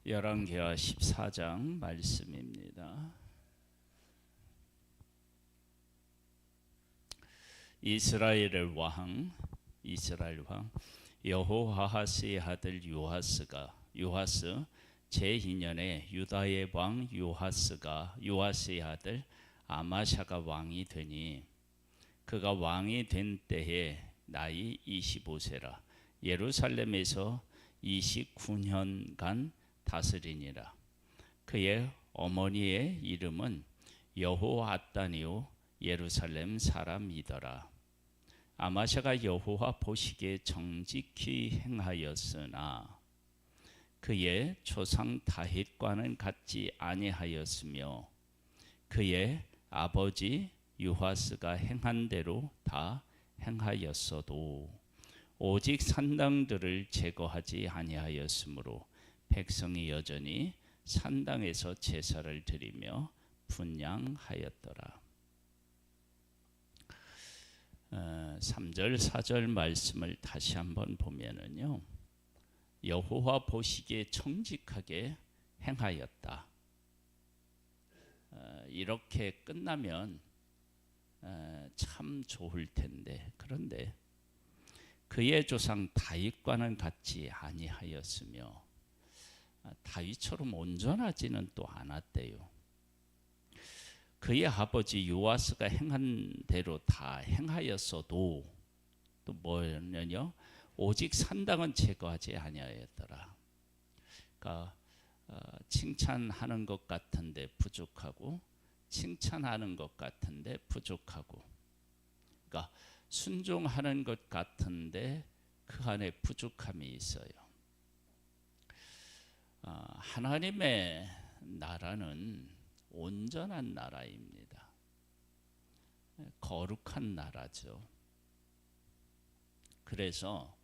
열왕기하 14장 말씀입니다. 이스라엘 왕 여호아하스의 아들 요아스 제2년에 유다의 왕 요아스의 아들 아마샤가 왕이 되니 그가 왕이 된 때에 나이 25세라. 예루살렘에서 29년간 다스리니라. 그의 어머니의 이름은 여호아다니요 예루살렘 사람이더라. 아마샤가 여호와 보시기에 정직히 행하였으나 그의 조상 다윗과는 같지 아니하였으며 그의 아버지 요아스가 행한 대로 다 행하였어도 오직 산당들을 제거하지 아니하였으므로 백성이 여전히 산당에서 제사를 드리며 분향하였더라. 3절 4절 말씀을 다시 한번 보면은요, 여호와 보시기에 정직하게 행하였다. 이렇게 끝나면 참 좋을 텐데, 그런데 그의 조상 다윗과는 같지 아니하였으며 다윗처럼 온전하지는 또 않았대요. 그의 아버지 요아스가 행한 대로 다 행하였어도 또 뭐냐면요, 오직 산당은 제거하지 아니하였더라. 그러니까 칭찬하는 것 같은데 부족하고 칭찬하는 것 같은데 부족하고, 그러니까 순종하는 것 같은데 그 안에 부족함이 있어요. 하나님의 나라는 온전한 나라입니다. 거룩한 나라죠. 그래서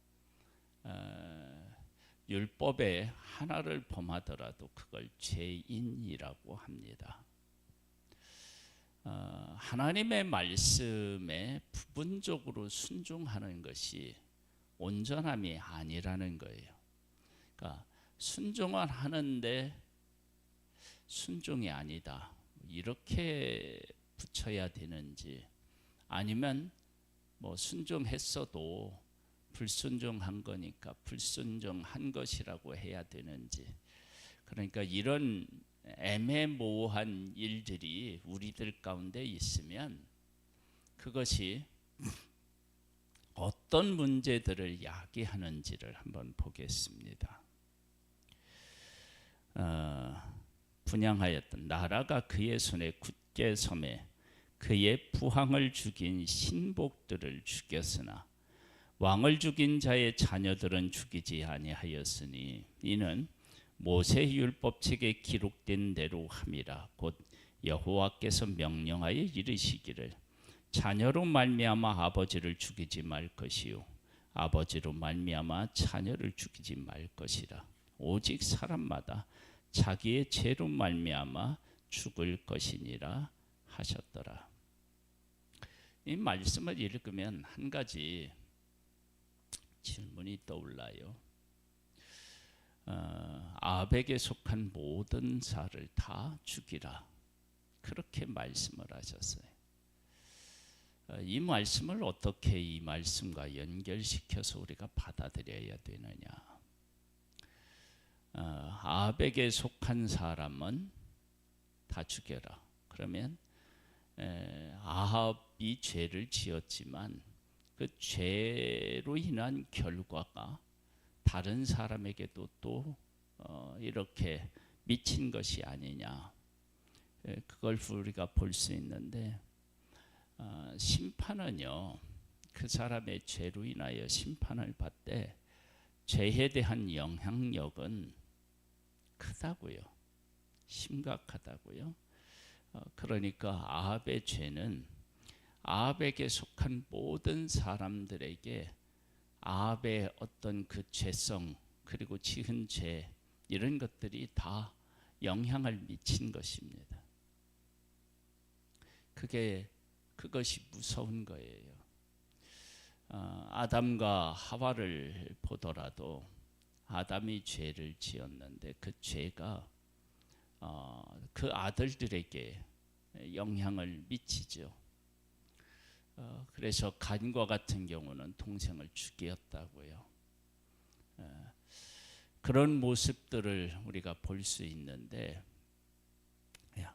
율법의 하나를 범하더라도 그걸 죄인이라고 합니다. 하나님의 말씀에 부분적으로 순종하는 것이 온전함이 아니라는 거예요. 그러니까 순종은 하는데 순종이 아니다, 이렇게 붙여야 되는지, 아니면 뭐 순종했어도 불순종한 거니까 불순종한 것이라고 해야 되는지, 그러니까 이런 애매모호한 일들이 우리들 가운데 있으면 그것이 어떤 문제들을 야기하는지를 한번 보겠습니다. 분향하였던 나라가 그의 손에 굳게 섬에 그의 부항을 죽인 신복들을 죽였으나 왕을 죽인 자의 자녀들은 죽이지 아니하였으니 이는 모세 율법책에 기록된 대로 함이라. 곧 여호와께서 명령하여 이르시기를 자녀로 말미암아 아버지를 죽이지 말 것이요 아버지로 말미암아 자녀를 죽이지 말 것이라. 오직 사람마다 자기의 죄로 말미암아 죽을 것이니라 하셨더라. 이 말씀을 읽으면 한 가지 질문이 떠올라요. 아합에게 속한 모든 자를 다 죽이라, 그렇게 말씀을 하셨어요. 이 말씀을 어떻게 이 말씀과 연결시켜서 우리가 받아들여야 되느냐. 아합에게 속한 사람은 다 죽여라. 그러면 아합이 죄를 지었지만 그 죄로 인한 결과가 다른 사람에게도 또 이렇게 미친 것이 아니냐, 그걸 우리가 볼 수 있는데, 심판은요, 그 사람의 죄로 인하여 심판을 받되 죄에 대한 영향력은 크다고요, 심각하다고요. 그러니까 아합의 죄는 아합에게 속한 모든 사람들에게 아합의 어떤 그 죄성 그리고 지은 죄, 이런 것들이 다 영향을 미친 것입니다. 그것이 무서운 거예요. 아담과 하와를 보더라도 아담이 죄를 지었는데 그 죄가 그 아들들에게 영향을 미치죠. 그래서 가인과 같은 경우는 동생을 죽였다고요. 그런 모습들을 우리가 볼 수 있는데,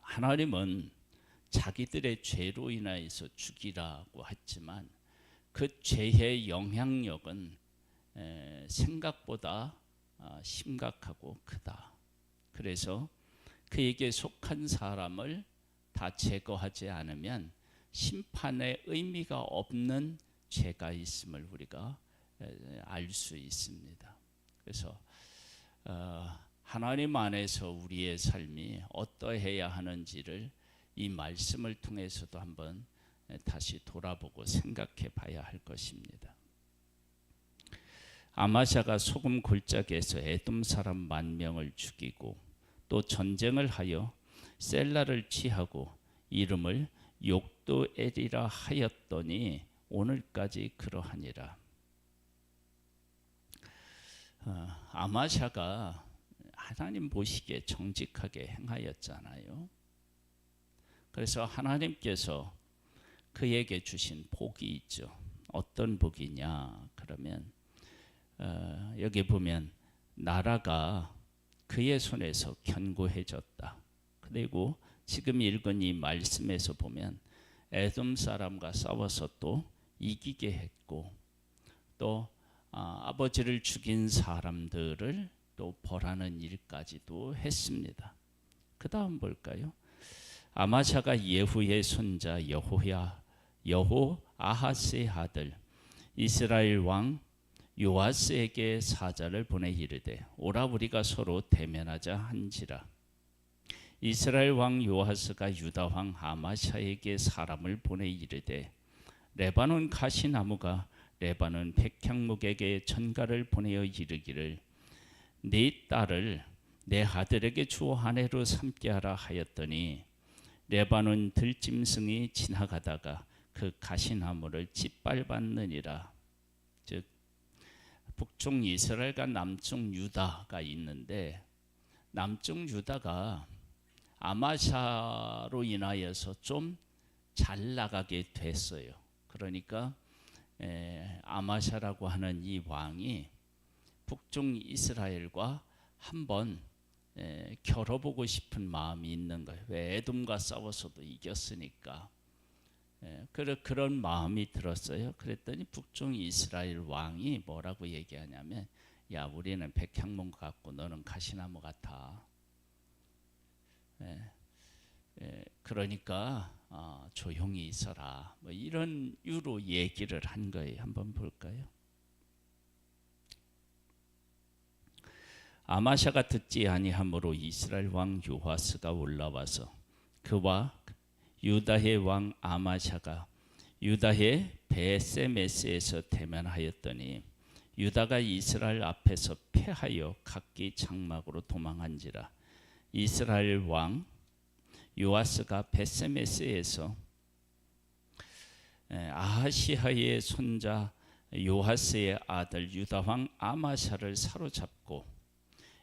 하나님은 자기들의 죄로 인하여서 죽이라고 했지만 그 죄의 영향력은 생각보다 심각하고 크다. 그래서 그에게 속한 사람을 다 제거하지 않으면 심판의 의미가 없는 죄가 있음을 우리가 알 수 있습니다. 그래서 하나님 안에서 우리의 삶이 어떠해야 하는지를 이 말씀을 통해서도 한번 다시 돌아보고 생각해 봐야 할 것입니다. 아마샤가 소금 골짜기에서 에돔 사람 10,000명을 죽이고 또 전쟁을 하여 셀라를 취하고 이름을 욕도엘이라 하였더니 오늘까지 그러하니라. 아마샤가 하나님 보시기에 정직하게 행하였잖아요. 그래서 하나님께서 그에게 주신 복이 있죠. 어떤 복이냐 그러면 여기 보면 나라가 그의 손에서 견고해졌다. 그리고 지금 읽은 이 말씀에서 보면 에돔 사람과 싸워서 또 이기게 했고 또 아버지를 죽인 사람들을 또 벌하는 일까지도 했습니다. 그 다음 볼까요? 아마샤가 예후의 손자 여호아하스의 아들 이스라엘 왕 요아스에게 사자를 보내 이르되 오라 우리가 서로 대면하자 한지라. 이스라엘 왕 요아스가 유다 왕 아마샤에게 사람을 보내 이르되 레바논 가시나무가 레바논 백향목에게 전가를 보내어 이르기를 네 딸을 내 아들에게 주어 아내로 삼게 하라 하였더니 레바논 들짐승이 지나가다가 그 가시나무를 짓밟았느니라. 즉 북쪽 이스라엘과 남쪽 유다가 있는데 남쪽 유다가 아마샤로 인하여서 좀 잘 나가게 됐어요. 그러니까 아마샤라고 하는 이 왕이 북쪽 이스라엘과 한번 겨뤄보고 싶은 마음이 있는 거예요. 왜 에돔과 싸워서도 이겼으니까. 그런 마음이 들었어요. 그랬더니 북쪽 이스라엘 왕이 뭐라고 얘기하냐면 야 우리는 백향목 같고 너는 가시나무 같아. 그러니까 조용히 있어라. 뭐 이런 유로 얘기를 한 거예요. 한번 볼까요? 아마샤가 듣지 아니하므로 이스라엘 왕 요아스가 올라와서 그와 유다의 왕 아마샤가 유다의 베세메스에서 대면하였더니 유다가 이스라엘 앞에서 패하여 각기 장막으로 도망한지라. 이스라엘 왕 요아스가 베세메스에서 아하시아의 손자 요아스의 아들 유다 왕 아마샤를 사로잡고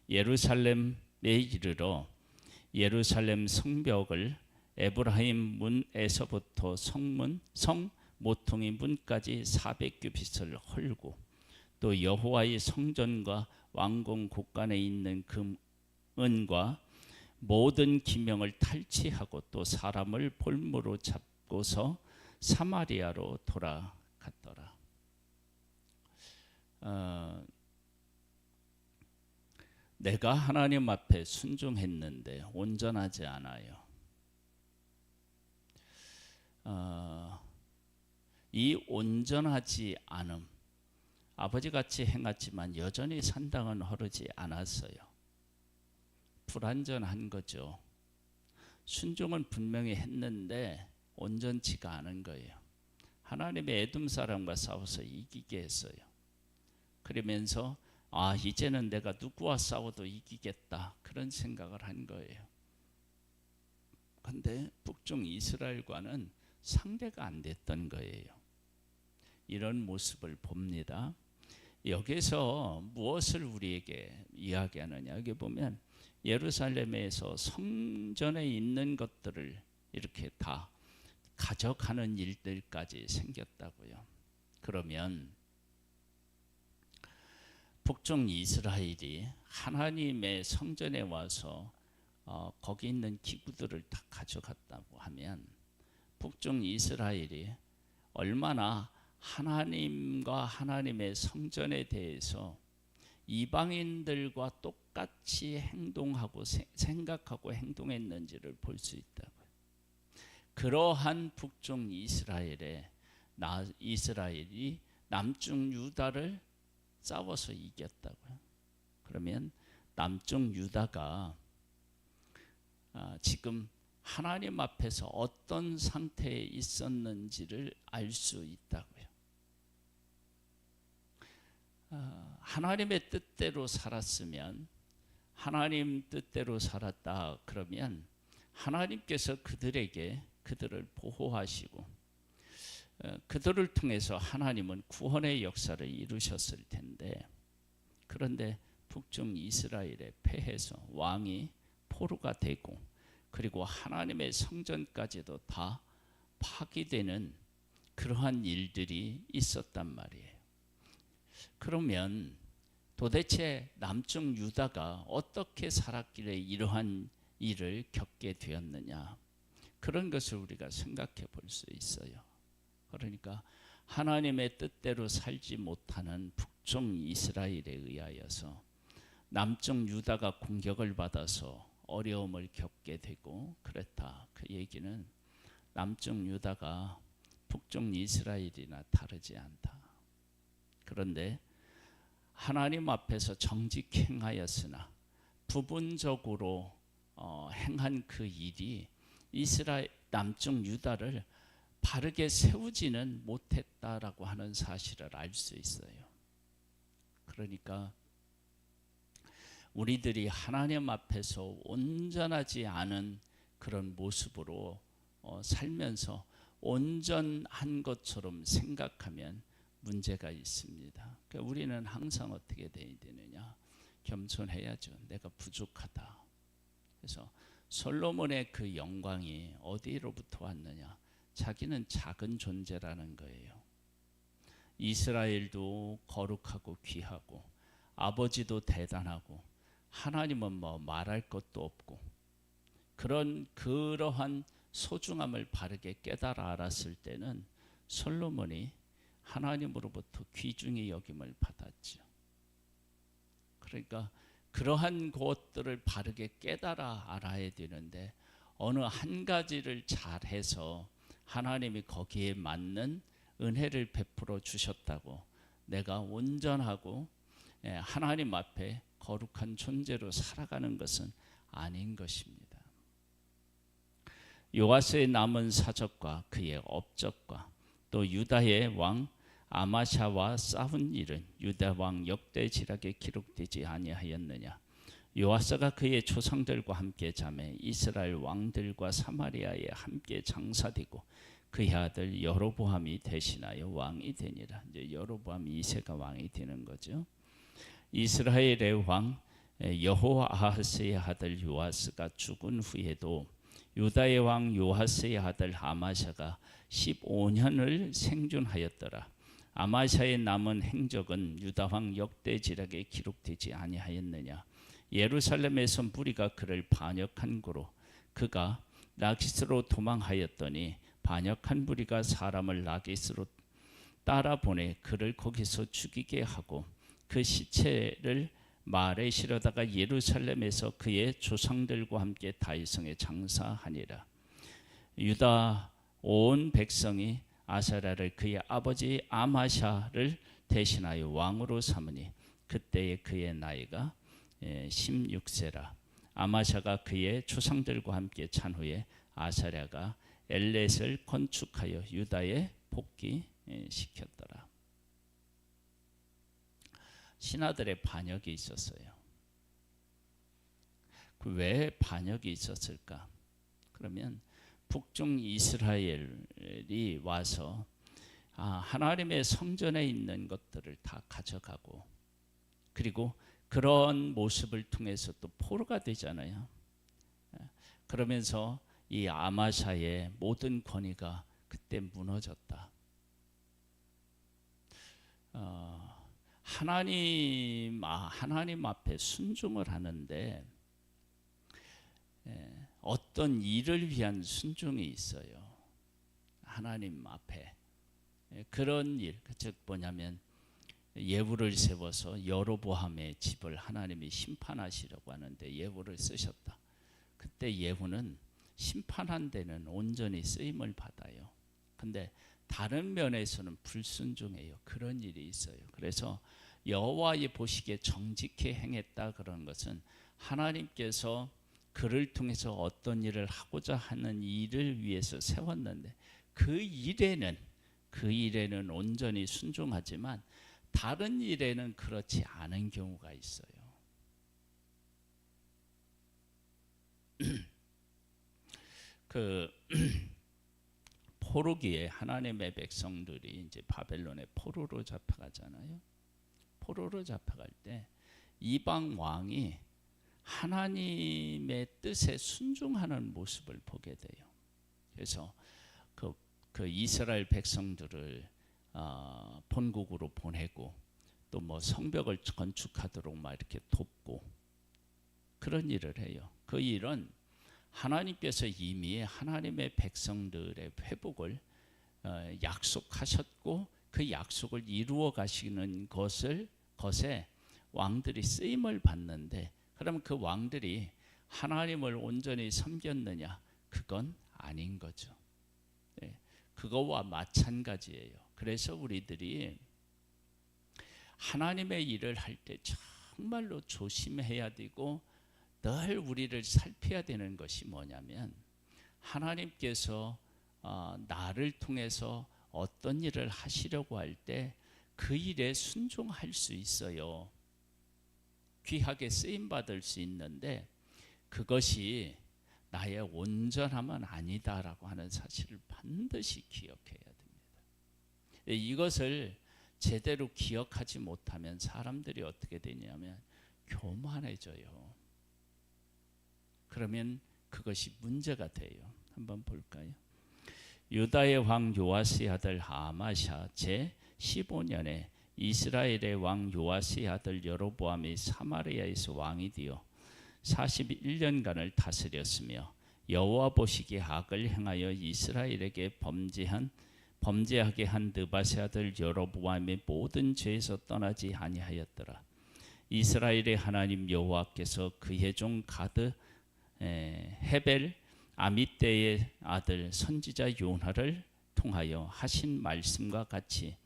예루살렘에 이르러 예루살렘 성벽을 에브라임 문에서부터 성 모퉁이 문까지 400규빗을 헐고 또 여호와의 성전과 왕궁 곳간에 있는 금은과 모든 기명을 탈취하고 또 사람을 볼모로 잡고서 사마리아로 돌아갔더라. 내가 하나님 앞에 순종했는데 온전하지 않아요. 이 온전하지 않음, 아버지같이 행했지만 여전히 산당은 흐르지 않았어요. 불완전한 거죠. 순종은 분명히 했는데 온전치가 않은 거예요. 하나님의 에돔 사람과 싸워서 이기게 했어요. 그러면서 이제는 내가 누구와 싸워도 이기겠다 그런 생각을 한 거예요. 근데 북쪽 이스라엘과는 상대가 안 됐던 거예요. 이런 모습을 봅니다. 여기서 무엇을 우리에게 이야기하느냐? 여기 보면 예루살렘에서 성전에 있는 것들을 이렇게 다 가져가는 일들까지 생겼다고요. 그러면 북쪽 이스라엘이 하나님의 성전에 와서 거기 있는 기구들을 다 가져갔다고 하면 북쪽 이스라엘이 얼마나 하나님과 하나님의 성전에 대해서 이방인들과 똑같이 행동하고 생각하고 행동했는지를 볼 수 있다고요. 그러한 북쪽 이스라엘이 남쪽 유다를 싸워서 이겼다고요. 그러면 남쪽 유다가 지금 하나님 앞에서 어떤 상태에 있었는지를 알 수 있다고요. 하나님의 뜻대로 살았으면, 하나님 뜻대로 살았다 그러면 하나님께서 그들을 보호하시고 그들을 통해서 하나님은 구원의 역사를 이루셨을 텐데, 그런데 북쪽 이스라엘에 패해서 왕이 포로가 되고 그리고 하나님의 성전까지도 다 파괴되는 그러한 일들이 있었단 말이에요. 그러면 도대체 남쪽 유다가 어떻게 살았길래 이러한 일을 겪게 되었느냐, 그런 것을 우리가 생각해 볼 수 있어요. 그러니까 하나님의 뜻대로 살지 못하는 북쪽 이스라엘에 의하여서 남쪽 유다가 공격을 받아서 어려움을 겪게 되고 그랬다. 그 얘기는 남쪽 유다가 북쪽 이스라엘이나 다르지 않다. 그런데 하나님 앞에서 정직 행하였으나 부분적으로 행한 그 일이 남쪽 유다를 바르게 세우지는 못했다라고 하는 사실을 알 수 있어요. 그러니까 우리들이 하나님 앞에서 온전하지 않은 그런 모습으로 살면서 온전한 것처럼 생각하면 문제가 있습니다. 그러니까 우리는 항상 어떻게 돼야 되느냐? 겸손해야죠. 내가 부족하다. 그래서 솔로몬의 그 영광이 어디로부터 왔느냐? 자기는 작은 존재라는 거예요. 이스라엘도 거룩하고 귀하고 아버지도 대단하고 하나님은 뭐 말할 것도 없고 그러한 소중함을 바르게 깨달아 알았을 때는 솔로몬이 하나님으로부터 귀중히 여김을 받았죠. 그러니까 그러한 것들을 바르게 깨달아 알아야 되는데 어느 한 가지를 잘해서 하나님이 거기에 맞는 은혜를 베풀어 주셨다고 내가 온전하고 하나님 앞에 거룩한 존재로 살아가는 것은 아닌 것입니다. 요아스의 남은 사적과 그의 업적과 또 유다의 왕 아마샤와 싸운 일은 유다 왕 역대지략에 기록되지 아니하였느냐? 요아스가 그의 조상들과 함께 자매 이스라엘 왕들과 사마리아에 함께 장사되고 그의 아들 여로보암이 대신하여 왕이 되니라. 이제 여로보암 2세가 왕이 되는 거죠. 이스라엘의 왕 여호아하스의 아들 요아스가 죽은 후에도 유다의 왕 요아스의 아들 아마샤가 15년을 생존하였더라. 아마샤의 남은 행적은 유다 왕 역대지략에 기록되지 아니하였느냐? 예루살렘에서 무리가 그를 반역한 고로 그가 라기스로 도망하였더니 반역한 무리가 사람을 라기스로 따라 보내 그를 거기서 죽이게 하고 그 시체를 말에 실어다가 예루살렘에서 그의 조상들과 함께 다윗성에 장사하니라. 유다 온 백성이 아사랴를 그의 아버지 아마샤를 대신하여 왕으로 삼으니 그때에 그의 나이가 16세라. 아마샤가 그의 조상들과 함께 찬 후에 아사랴가 엘렛을 건축하여 유다에 복귀시켰더라. 신하들의 반역이 있었어요. 왜 반역이 있었을까? 그러면 북쪽 이스라엘이 와서 하나님의 성전에 있는 것들을 다 가져가고, 그리고 그런 모습을 통해서 또 포로가 되잖아요. 그러면서 이 아마샤의 모든 권위가 그때 무너졌다. 하나님 앞에 순종을 하는데 어떤 일을 위한 순종이 있어요. 하나님 앞에 그런 일, 즉 뭐냐면 예후를 세워서 여로보암의 집을 하나님이 심판하시려고 하는데 예후를 쓰셨다. 그때 예후는 심판한 데는 온전히 쓰임을 받아요. 근데 다른 면에서는 불순종해요. 그런 일이 있어요. 그래서 여호와의 보시기에 정직히 행했다 그런 것은 하나님께서 그를 통해서 어떤 일을 하고자 하는 일을 위해서 세웠는데 그 일에는 온전히 순종하지만 다른 일에는 그렇지 않은 경우가 있어요. 포로기에 하나님의 백성들이 이제 바벨론의 포로로 잡혀가잖아요. 포로로 잡혀갈 때 이방 왕이 하나님의 뜻에 순종하는 모습을 보게 돼요. 그래서 그 이스라엘 백성들을 본국으로 보내고 또 뭐 성벽을 건축하도록 막 이렇게 돕고 그런 일을 해요. 그 일은 하나님께서 이미 하나님의 백성들의 회복을 약속하셨고 그 약속을 이루어 가시는 것에 왕들이 쓰임을 받는데, 그럼 그 왕들이 하나님을 온전히 섬겼느냐? 그건 아닌 거죠. 그거와 마찬가지예요. 그래서 우리들이 하나님의 일을 할 때 정말로 조심해야 되고 늘 우리를 살펴야 되는 것이 뭐냐면, 하나님께서 나를 통해서 어떤 일을 하시려고 할 때 그 일에 순종할 수 있어요. 귀하게 쓰임받을 수 있는데 그것이 나의 온전함은 아니다라고 하는 사실을 반드시 기억해야 됩니다. 이것을 제대로 기억하지 못하면 사람들이 어떻게 되냐면 교만해져요. 그러면 그것이 문제가 돼요. 한번 볼까요? 유다의 왕 요아스의 아들 아마샤 제 15년에 이스라엘의 왕 요아스의 아들 여로보암이 사마리아에서 왕이 되어 41년간을 다스렸으며 여호와 보시기에 악을 행하여 이스라엘에게 범죄하게 한 느밧의 아들 여로보암의 모든 죄에서 떠나지 아니하였더라. 이스라엘의 하나님 여호와께서 그의 종 가드 헤벨 아미떼의 아들 선지자 요나를 통하여 하신 말씀과 같이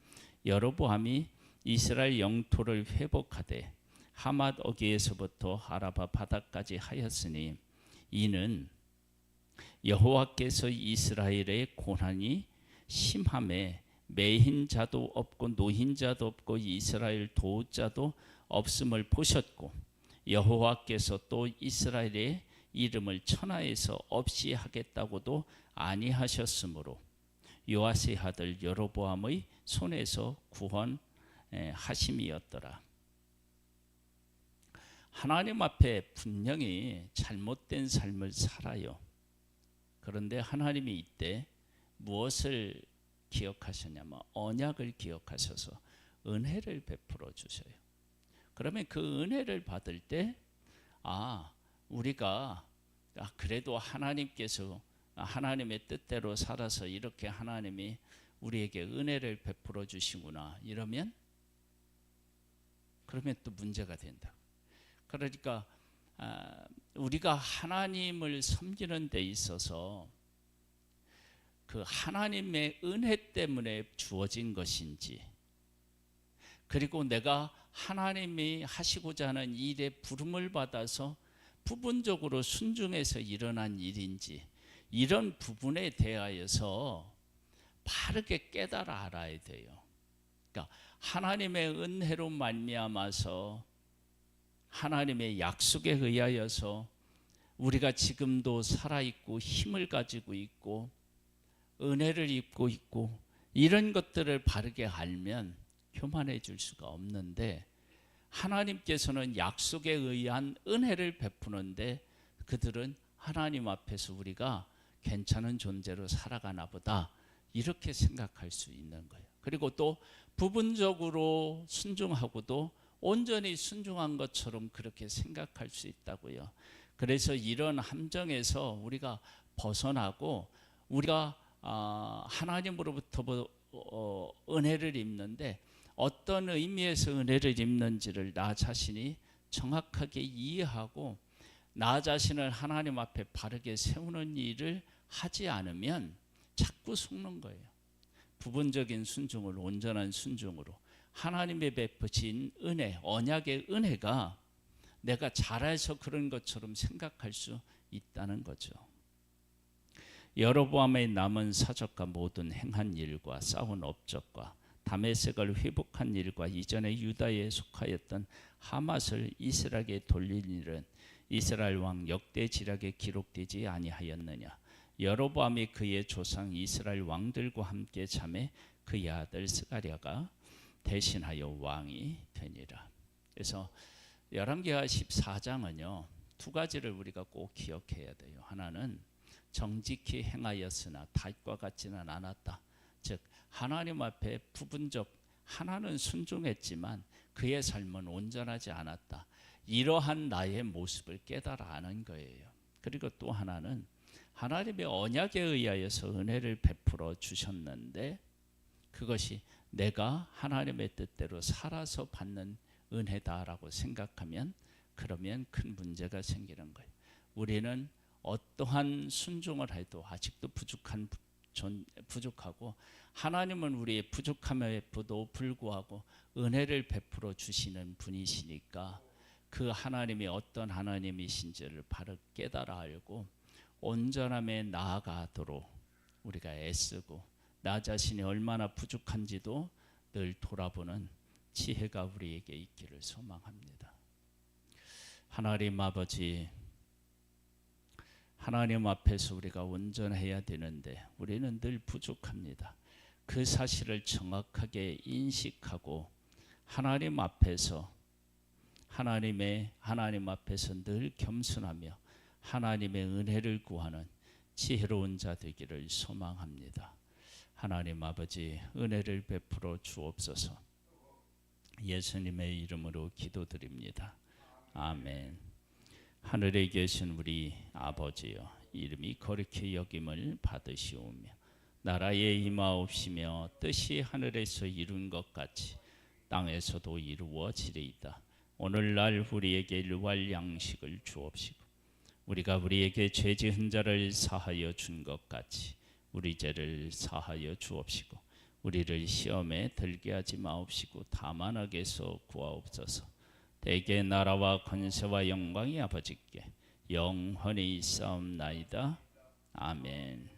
여로보암이 이스라엘 영토를 회복하되 하맛 어귀에서부터 아라바 바다까지 하였으니 이는 여호와께서 이스라엘의 고난이 심함에 매인 자도 없고 노인 자도 없고 이스라엘 도자도 없음을 보셨고 여호와께서 또 이스라엘의 이름을 천하에서 없이 하겠다고도 아니하셨으므로 요아스의 아들 여로보암의 손에서 구원하심이었더라. 하나님 앞에 분명히 잘못된 삶을 살아요. 그런데 하나님이 이때 무엇을 기억하셨냐면 언약을 기억하셔서 은혜를 베풀어 주셔요. 그러면 그 은혜를 받을 때 우리가 그래도 하나님께서 하나님의 뜻대로 살아서 이렇게 하나님이 우리에게 은혜를 베풀어 주시구나, 이러면 그러면 또 문제가 된다. 그러니까 우리가 하나님을 섬기는 데 있어서 그 하나님의 은혜 때문에 주어진 것인지, 그리고 내가 하나님이 하시고자 하는 일에 부름을 받아서 부분적으로 순종해서 일어난 일인지, 이런 부분에 대하여서 바르게 깨달아 알아야 돼요. 그러니까 하나님의 은혜로 말미암아서 하나님의 약속에 의하여서 우리가 지금도 살아있고 힘을 가지고 있고 은혜를 입고 있고 이런 것들을 바르게 알면 교만해질 수가 없는데, 하나님께서는 약속에 의한 은혜를 베푸는데 그들은 하나님 앞에서 우리가 괜찮은 존재로 살아가나 보다 이렇게 생각할 수 있는 거예요. 그리고 또 부분적으로 순종하고도 온전히 순종한 것처럼 그렇게 생각할 수 있다고요. 그래서 이런 함정에서 우리가 벗어나고, 우리가 하나님으로부터 은혜를 입는데 어떤 의미에서 은혜를 입는지를 나 자신이 정확하게 이해하고 나 자신을 하나님 앞에 바르게 세우는 일을 하지 않으면 자꾸 속는 거예요. 부분적인 순종을 온전한 순종으로 하나님의 베푸신 은혜, 언약의 은혜가 내가 잘해서 그런 것처럼 생각할 수 있다는 거죠. 여로보암의 남은 사적과 모든 행한 일과 쌓은 업적과 다메섹을 회복한 일과 이전에 유다에 속하였던 하맛을 이스라엘에게 돌린 일은 이스라엘 왕 역대 지략에 기록되지 아니하였느냐. 여로보암이 그의 조상 이스라엘 왕들과 함께 잠에 그의 아들 스가랴가 대신하여 왕이 되니라. 그래서 열왕기하 14장은요 두 가지를 우리가 꼭 기억해야 돼요. 하나는 정직히 행하였으나 다윗과 같지는 않았다. 즉 하나님 앞에 부분적, 하나는 순종했지만 그의 삶은 온전하지 않았다. 이러한 나의 모습을 깨달아 아는 거예요. 그리고 또 하나는 하나님의 언약에 의하여서 은혜를 베풀어 주셨는데 그것이 내가 하나님의 뜻대로 살아서 받는 은혜다라고 생각하면, 그러면 큰 문제가 생기는 거예요. 우리는 어떠한 순종을 해도 아직도 부족하고, 하나님은 우리의 부족함에도 불구하고 은혜를 베풀어 주시는 분이시니까 그 하나님이 어떤 하나님이신지를 바로 깨달아 알고 온전함에 나아가도록 우리가 애쓰고, 나 자신이 얼마나 부족한지도 늘 돌아보는 지혜가 우리에게 있기를 소망합니다. 하나님 아버지, 하나님 앞에서 우리가 온전해야 되는데 우리는 늘 부족합니다. 그 사실을 정확하게 인식하고 하나님 앞에서 늘 겸손하며 하나님의 은혜를 구하는 지혜로운 자 되기를 소망합니다. 하나님 아버지, 은혜를 베풀어 주옵소서. 예수님의 이름으로 기도드립니다. 아멘. 하늘에 계신 우리 아버지여, 이름이 거룩히 여김을 받으시오며 나라에 임하옵시며 뜻이 하늘에서 이룬 것 같이 땅에서도 이루어지리이다. 오늘날 우리에게 일용할 양식을 주옵시고 우리가 우리에게 죄 지은 자를 사하여 준 것 같이 우리 죄를 사하여 주옵시고 우리를 시험에 들게 하지 마옵시고 다만 악에서 구하옵소서. 대개 나라와 권세와 영광이 아버지께 영원히 있사옵나이다. 아멘.